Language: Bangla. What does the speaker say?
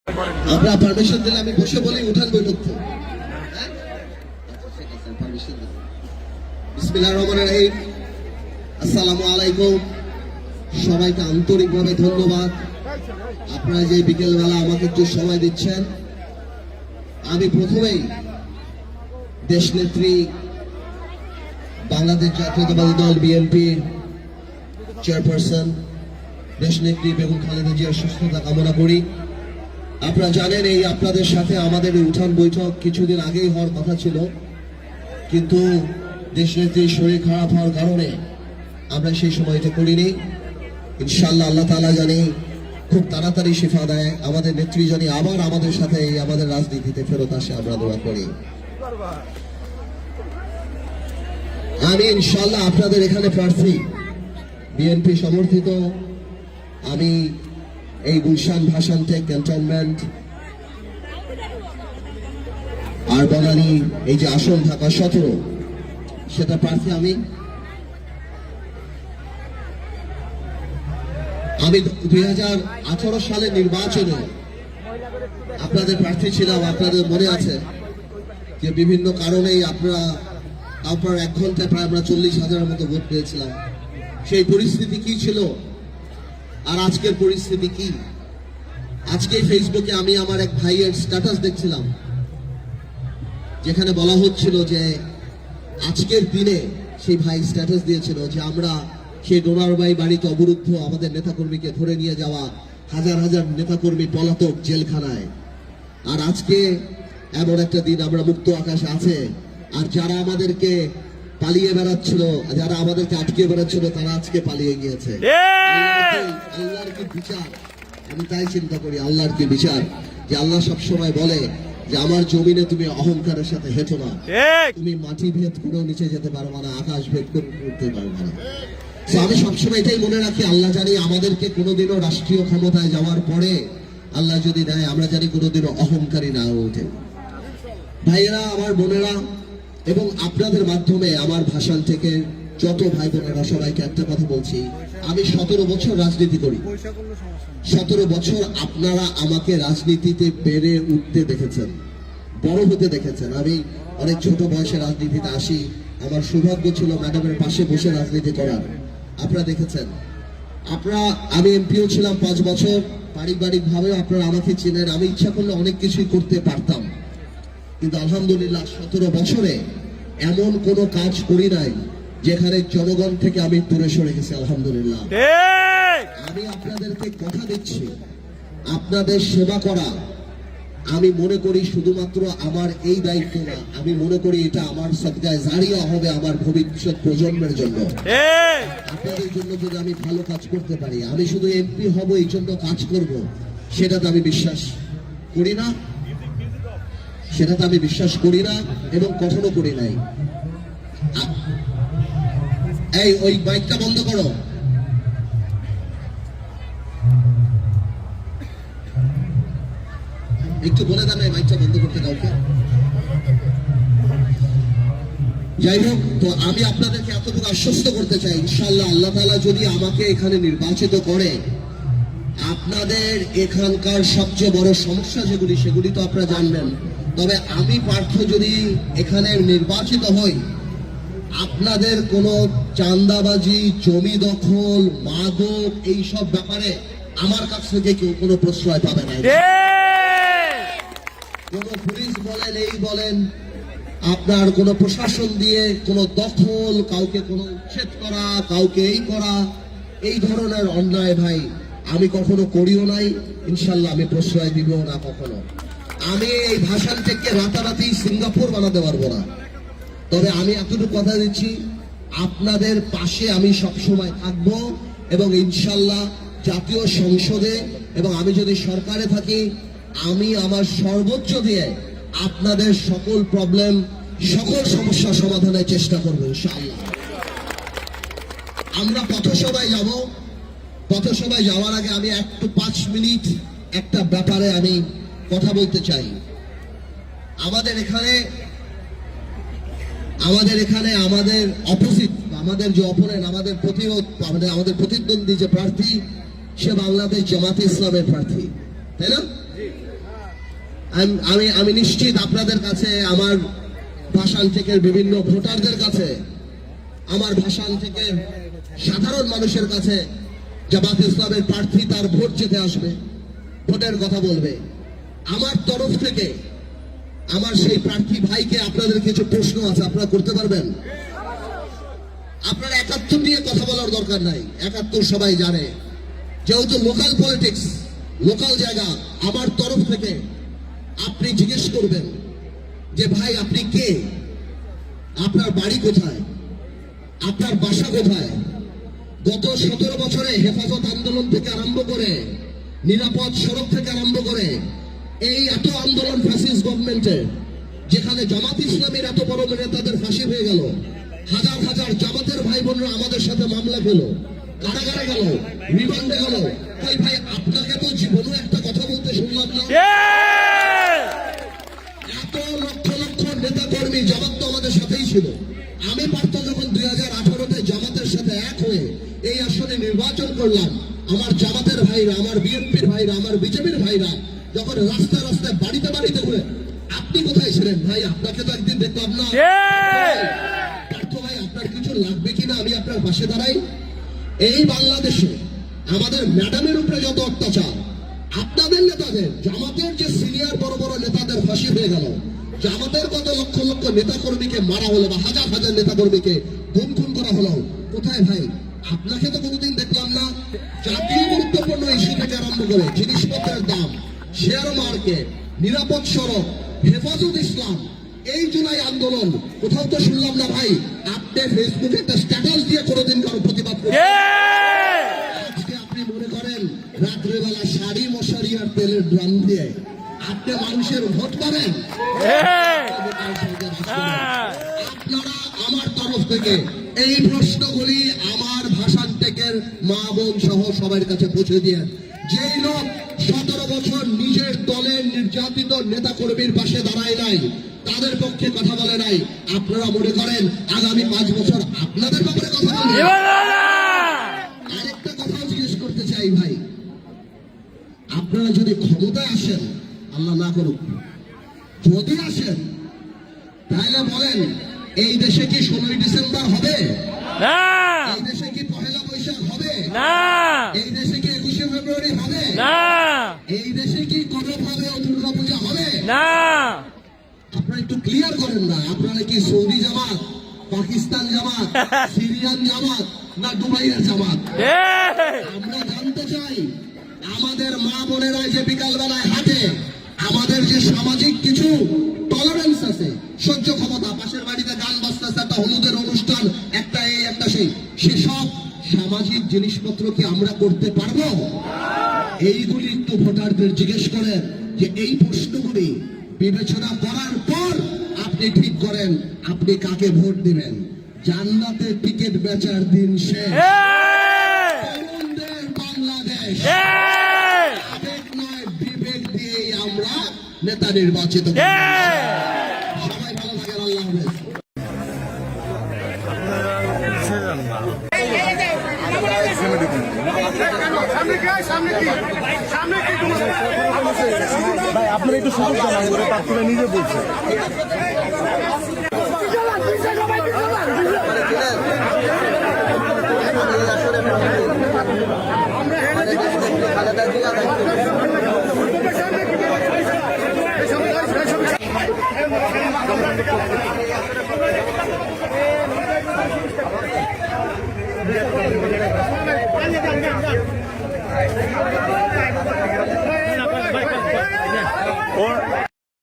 আমরা পারমিশন দিলে আমি বসে বলি উঠান বৈঠক তো। বিসমিল্লাহির রহমানির রহিম। আসসালামু আলাইকুম। সবাইকে আন্তরিকভাবে ধন্যবাদ, আপনারা যে বিকেলবেলা আমাকে একটু সময় দিচ্ছেন। আমি প্রথমেই দেশনেত্রী বাংলাদেশ জাতীয়তাবাদী দল বিএনপির চেয়ারপারসন দেশনেত্রী বেগম খালেদা জিয়ার সুস্থতা কামনা করি। আপনারা জানেন এই আপনাদের সাথে আমাদের উঠান বৈঠক কিছুদিন আগেই হওয়ার কথা ছিল, কিন্তু দেশনেত্রীর শরীর খারাপ হওয়ার কারণে আমরা সেই সময় এটা করিনি। ইনশাআল্লাহ আল্লাহ তাআলা জানি খুব তাড়াতাড়ি শিফা দেয়, আমাদের নেত্রী জানি আবার আমাদের সাথে আমাদের রাজনীতিতে ফেরত আসে, আমরা দোয়া করি। আমি ইনশাআল্লাহ আপনাদের এখানে প্রার্থী, বিএনপি সমর্থিত। আমি এই গুলশান ভাসানটেক ক্যান্টনমেন্ট আর বনানী এই যে আসন ঢাকা 17 সেটা প্রার্থী। আমি 2018 সালের নির্বাচনে আপনাদের প্রার্থী ছিলাম। আপনাদের মনে আছে যে বিভিন্ন কারণেই আপনার 1 ঘন্টায় প্রায় আমরা 40,000-এর মতো ভোট পেয়েছিলাম। সেই পরিস্থিতি কি ছিল আর আজকের পরিস্থিতি কি? আজকে ফেসবুকে আমি আমার এক ভাইয়ের স্ট্যাটাস দেখছিলাম, যেখানে বলা হচ্ছিল যে আজকের দিনে সেই ভাই স্ট্যাটাস দিয়েছিল যে আমরা সেই ডোনারবাই বাড়িতে অবরুদ্ধ আমাদের নেতাকর্মীকে ধরে নিয়ে যাওয়া, হাজার হাজার নেতাকর্মী পলাতক জেলখানায়। আর আজকে এমন একটা দিন আমরা মুক্ত আকাশে আছে, আর যারা আমাদেরকে পালিয়ে বেড়াচ্ছিল, যারা আমাদেরকে আটকে বেড়াচ্ছিল, তারা আজকে পালিয়ে গিয়েছে। আল্লাহর কি বিচার! আমি তাই চিন্তা করি আল্লাহর কি বিচার, যে আল্লাহ সবসময় বলে যে আমার জমিনে তুমি অহংকারের সাথে হেঁটো না, তুমি মাটি ভেদ করেও নিচে যেতে পারবে না, আকাশ ভেদ করে উঠতে পারবে না। আমি সবসময় এটাই মনে রাখি, আল্লাহ জানি আমাদেরকে কোনোদিনও রাষ্ট্রীয় ক্ষমতায় যাওয়ার পরে আল্লাহ যদি দেয়, আমরা জানি কোনোদিনও অহংকারী না ওঠে। ভাইয়েরা, আমার বোনেরা, এবং আপনাদের মাধ্যমে আমার ভাষণ থেকে যত ভাই বোনেরা সবাইকে একটা কথা বলছি, আমি 17 বছর রাজনীতি করি। 17 বছর আপনারা আমাকে রাজনীতিতে বেড়ে উঠতে দেখেছেন, বড় হতে দেখেছেন। আমি অনেক ছোট বয়সে রাজনীতিতে আসি, আমার সৌভাগ্য ছিল ম্যাডামের পাশে বসে রাজনীতি করার। আপনারা দেখেছেন, আমি এমপিও ছিলাম 5 বছর। পারিবারিক ভাবে আপনারা আমাকে চেনেন। আমি ইচ্ছা করলে অনেক কিছুই করতে পারতাম, কিন্তু আলহামদুলিল্লাহ 17 বছরে এমন কোনো কাজ করি নাই যেখানে জনগণ থেকে আমি দূরে সরে গেছি। আলহামদুলিল্লাহ আমি আপনাদেরকে কথা দিচ্ছি, আপনাদের সেবা করা আমি মনে করি শুধুমাত্র আমার এই দায়িত্ব না, আমি মনে করি এটা আমার সদকায়ে জারিয়া হবে আমার ভবিষ্যৎ প্রজন্মের জন্য। আপনাদের জন্য যদি আমি ভালো কাজ করতে পারি, আমি শুধু এমপি হব এই জন্য কাজ করব, সেটা তো আমি বিশ্বাস করি না, সেটা তো আমি বিশ্বাস করি না এবং কখনো করি নাই। এই ওই মাইকটা বন্ধ করো। একটু বলে দেন এই মাইকটা বন্ধ করতে কাউকে। যাই হোক, তো আমি আপনাদেরকে এতটুকু আশ্বস্ত করতে চাই, ইনশাআল্লাহ আল্লাহ তাআলা যদি আমাকে এখানে নির্বাচিত করে, আপনাদের এখানকার সবচেয়ে বড় সমস্যা সেগুলি তো আপনারা জানবেন। তবে আমি পার্থ যদি এখানে নির্বাচিত হই, আপনাদের কোনো চাঁদাবাজি, জমি দখল, মাদক এইসব ব্যাপারে আমার কাছ থেকে কেউ কোনো প্রশ্রয় পাবে না। কোনো পুলিশ বলেন, এই বলেন, আপনার কোনো প্রশাসন দিয়ে কোনো দখল, কাউকে কোনো উচ্ছেদ করা, কাউকে এই করা, এই ধরনের অন্যায় ভাই আমি কখনো করিও নাই, ইনশাল্লাহ আমি প্রশ্রয় দিব না কখনো। আমি এই ভাষণ থেকে রাতারাতি সিঙ্গাপুর বানাতে পারবো না, তবে আমি এতটুকু কথা দিচ্ছি, আপনাদের পাশে আমি সবসময় থাকবো এবং ইনশাল্লাহ জাতীয় সংসদে এবং আমি যদি সরকারে থাকি, আমি আমার সর্বোচ্চ দিয়ে আপনাদের সকল প্রবলেম, সকল সমস্যা সমাধানের চেষ্টা করবো ইনশাআল্লাহ। আমরা পথসভায় যাব। পথসভায় যাওয়ার আগে আমি একটু 5 মিনিট একটা ব্যাপারে আমি কথা বলতে চাই। আমাদের এখানে আমাদের অপোজিট, আমাদের যে অপোনেন্ট, আমাদের প্রতিদ্বন্দ্বী যে প্রার্থী, সে বাংলাদেশ জামাতে ইসলামের প্রার্থী, তাই না? আমি নিশ্চিত আপনাদের কাছে, আমার ভাষণ থেকে বিভিন্ন ভোটারদের কাছে, আমার ভাষণ থেকে সাধারণ মানুষের কাছে জামাত ইসলামের প্রার্থী তার ভোট যেতে আসবে, ভোটের কথা বলবে। আমার তরফ থেকে আমার সেই প্রার্থী ভাইকে আপনাদের কিছু প্রশ্ন আছে, আপনারা করতে পারবেন? আপনারা ৭১ নিয়ে কথা বলার দরকার নাই, ৭১ সবাই জানে। যেহেতু লোকাল পলিটিক্স, লোকাল জায়গা, আমার তরফ থেকে আপনি জিজ্ঞেস করবেন যে ভাই আপনি কে, আপনার বাড়ি কোথায়, আপনার বাসা কোথায়, গত ১৭ বছরে হেফাজত আন্দোলন থেকে আরম্ভ করে, নিরাপদ সড়ক থেকে আরম্ভ করে, এই এত আন্দোলন ফ্যাসিস্ট গভর্নমেন্টের, যেখানে জামাত ইসলামের এত বড় নেতাদের ফাঁসি হয়ে গেল, হাজার হাজার জামাতের ভাই বোনরা আমাদের সাথে মামলা পেল, কারাগারে গেল, রিমান্ডে গেল। তাই ভাই আপনাকে তো জীবনে একটা কথা বলতে শুনলাম না। এত লক্ষ লক্ষ নেতা কর্মী, জামাত তো আমাদের সাথেই ছিল। আমি পারতো যখন 2018-তে জামাতের সাথে এক হয়ে এই আসনে নির্বাচন করলাম, আমার জামাতের ভাইরা, আমার বিএনপির ভাইরা, আমার বিজেপির ভাইরা যখন রাস্তায় রাস্তায় বাড়িতে বাড়িতে ঘুরে, আপনি কোথায় ছিলেন ভাই? আপনাকে তো একদিন দেখলাম না। পার্থ ভাই, আপনার কিছু লাগবে কিনা আমি আপনার পাশে দাঁড়াই? এই বাংলাদেশে আমাদের ম্যাডামের উপরে যত অত্যাচার, আপনাদের নেতাদের, জামাতের যে সিনিয়র বড় বড় নেতাদের ফাঁসি হয়ে গেল, জামাতের কত লক্ষ লক্ষ নেতা কর্মীকে মারা হলো বা হাজার হাজার নেতা কর্মীকে গুম খুন করা হলো, কোথায় ভাই? আপনাকে তো কোনোদিন দেখলাম না। জাতীয় গুরুত্বপূর্ণ ইস্যু থেকে আরম্ভ করে জিনিসপত্রের দাম, শেয়ার মার্কেট, নিরাপদ সড়ক, হেফাজত ইসলাম, এই জুলাই আন্দোলন, কোথাও তো শুনলাম না ভাই আপনি ফেসবুকে একটা স্ট্যাটাস দিয়ে কোনোদিন কারো প্রতিবাদ করেন। আজকে আপনি মনে করেন রাত্রেবেলা শাড়ি মশারি আর তেলের ড্রাম দিয়ে আপনি মানুষের ভোট পাবেন? আপনারা আমার তরফ থেকে এই প্রশ্নগুলি আমার ভাষণ থেকে মা বোন সহ সবার কাছে পৌঁছে দিয়ে, যেই লোক 17 বছর নিজের দলের নির্যাতিত নেতা কর্মীর পাশে দাঁড়ায় নাই, তাদের পক্ষে কথা বলে নাই, আপনারা মনে করেন আগামী 5 বছর আপনাদের ব্যাপারে কথা বলবেন? আরেকটা কথা জিজ্ঞেস করতে চাই ভাই, আপনারা যদি ক্ষমতায় আসেন, আল্লাহ না করুক, যদি আসেন, তাহলে বলেন এই দেশে কি 16ই ডিসেম্বর হবে? না। এই দেশে কি পহেলা বৈশাখ হবে? না। এই দেশে কি 21শে ফেব্রুয়ারি হবে? না। এই দেশে কি কনক হবে ও দুর্গা পূজা হবে? না। আপনারা একটু ক্লিয়ার করেন না, আপনারা কি সৌদি জামাত, পাকিস্তান জামাত, সিরিয়ান জামাত, না দুবাইয়ের জামাত? আমরা জানতে চাই আমাদের মা বোনেরা যে বিকাল বেলায় হাঁটে, আমাদের যে সামাজিক কিছু টলারেন্স আছে, সহ্য ক্ষমতা, পাশের বাড়িতে গান বাজতেছে, একটা হলুদের অনুষ্ঠান, একটা এই একটা সেই, সেসব সামাজিক জিনিসপত্র কি আমরা করতে পারবো? এইগুলি একটু ভোটারদের জিজ্ঞেস করেন যে এই প্রশ্নগুলি বিবেচনা করার পর আপনি ঠিক করেন আপনি কাকে ভোট দিবেন। জান্নাতের টিকিট বেচার দিন শেষ। তরুণদের বাংলাদেশ, আবেগ নয় বিবেক দিয়েই আমরা নেতা নির্বাচিত করব। সবাই ভালো থাকেন, আল্লাহ হাফেজ। ভাই আপনারা একটু সুযোগ জানান করে প্রার্থীরা নিজে বলছে। আমরা